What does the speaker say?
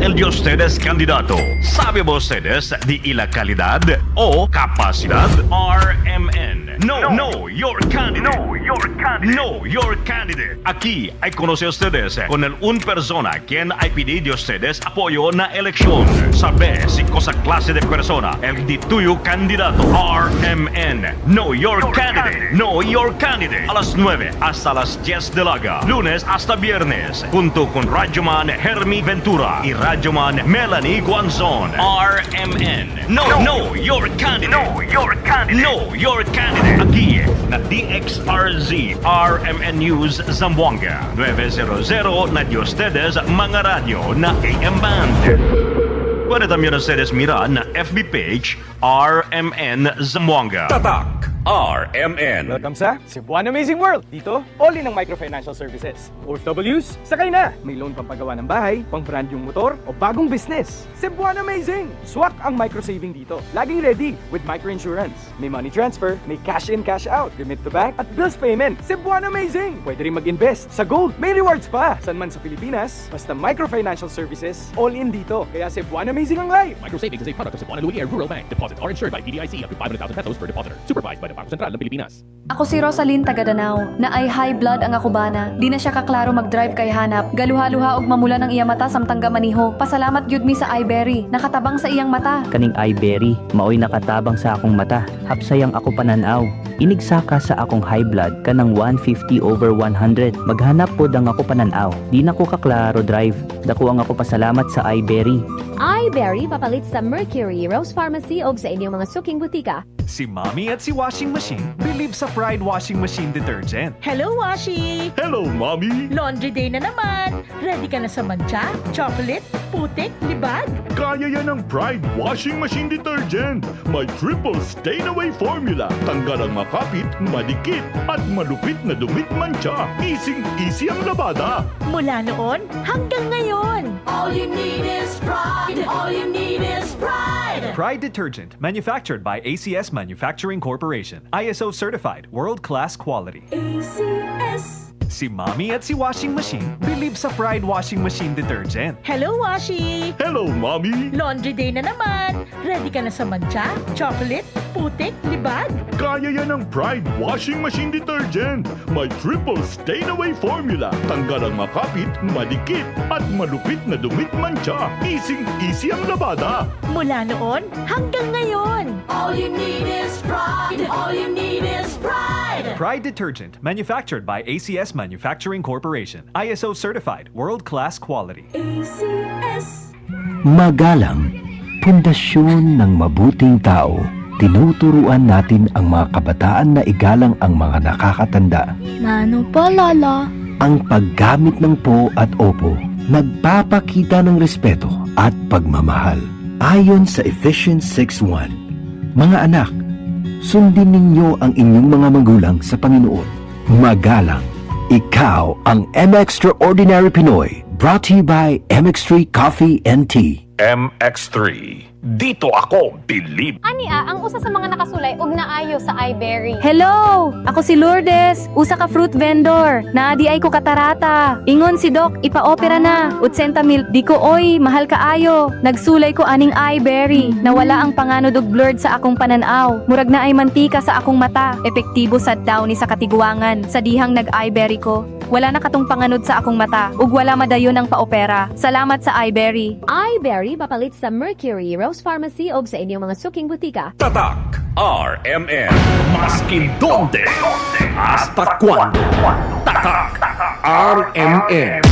el de ustedes candidato. ¿Sabe ustedes de la calidad o capacidad? RMN. No, your candidate. No, your candidate. Aquí hay conoce ustedes con el un persona quien hay pedido ustedes apoyo na eleksyon. Sabe si cosa clase de persona el de tuyo candidato. RMN. No, your candidate. No, your candidate. A las 9 hasta las 10 de la lunes hasta viernes, junto con Radyoman Hermie Ventura y Radyoman Melanie Guanzon. RMN. No, your candidate. No, your candidate. Aquí na DXRZ RMN News Zamboanga 900 na de ustedes mga radio na AM band. Puede también ustedes mirar na FB page RMN Zamboanga. Tatak RMN. Welcome sa Cebuano Amazing World. Dito, all-in ang microfinancial services. OFWs, sakay na! May loan pampagawa ng bahay, pang brand yung motor, o bagong business. Cebuano Amazing! Swak ang microsaving dito. Laging ready with microinsurance. May money transfer, may cash in, cash out, remit to bank, at bills payment. Cebuano Amazing! Pwede rin mag-invest sa gold. May rewards pa! San man sa Pilipinas, basta microfinancial services, all-in dito. Kaya Cebuano Amazing ang life! Microsavings is a product of Cebuana Luilier Rural Bank. Deposits are insured by BDIC up to 500,000 pesos per depositor. Supervised by the Bangko Sentral ng Pilipinas. Ako si Rosalyn taga Danao, na ay high blood ang akubana. Di na siya kaklaro mag-drive kay hanap. Galuha-luha og mamula ng iya mata samtang gamaniho. Pasalamat gyud mi sa iBerry, nakatabang sa iyang mata. Kaning iBerry, maoy nakatabang sa akong mata. Hapsayang ako pananaw. Inigsaka sa akong high blood kanang 150/100. Maghanap pod ang ako pananaw. Di na ko kaklaro drive. Dako ang ako pasalamat sa iBerry. iBerry papalit sa Mercury, Rose Pharmacy o sa inyong mga suking butika. Si Mommy at si Washing Machine believe sa Pride Washing Machine Detergent. Hello, Washi! Hello, Mommy! Laundry day na naman! Ready ka na sa mancha, chocolate, putik, libag? Kaya yan ang Pride Washing Machine Detergent. May triple stain-away formula. Tanggal ang makapit, madikit, at malupit na dumit mancha. Easy ang labada. Mula noon hanggang ngayon. All you need is pride. All you need is pride. Pride Detergent, manufactured by ACS Manufacturing Corporation. ISO certified, world-class quality. ACS. Si Mommy at si Washing Machine believe sa Pride Washing Machine Detergent. Hello, Washi! Hello, Mommy! Laundry day na naman. Ready ka na sa mancha, chocolate, putik, libag? Kaya yan ang Pride Washing Machine Detergent. May triple stain-away formula. Tanggal ang makapit, madikit, at malupit na dumit mancha. Easy ang labada. Mula noon hanggang ngayon. All you need is pride. All you need is pride. Pride Detergent, manufactured by ACS Manufacturing Corporation. ISO certified, world-class quality. ACS. Magalang, pundasyon ng mabuting tao. Tinuturuan natin ang mga kabataan na igalang ang mga nakakatanda. Mano po, Lolo? Ang paggamit ng po at opo, nagpapakita ng respeto at pagmamahal. Ayon sa Ephesians 6:1, mga anak, sundin ninyo ang inyong mga magulang sa Panginoon. Magalang, ikaw ang M-Extraordinary Pinoy, brought to you by MX3 Coffee and Tea. MX3. Dito ako believe. Ania, ang usa sa mga nakasulay og naayo sa iBerry. Hello! Ako si Lourdes, usa ka fruit vendor. Naadi ay ko katarata. Ingon si Doc, ipa-opera na. 80,000, di ko oy, mahal kaayo. Nagsulay ko aning iBerry. Nawala ang panganod og blurred sa akong pananaw. Murag na ay mantika sa akong mata. Epektibo sad daw ni sa katiguangan. Sa dihang nag-iBerry ko. Wala na katong panganod sa akong mata. Ug wala madayon ang paopera. Salamat sa iBerry. iBerry papalit sa Mercury, Rose Pharmacy o sa inyong mga suking butika. Tatak RMN. Maskin donde, hasta cuando. Tatak RMN.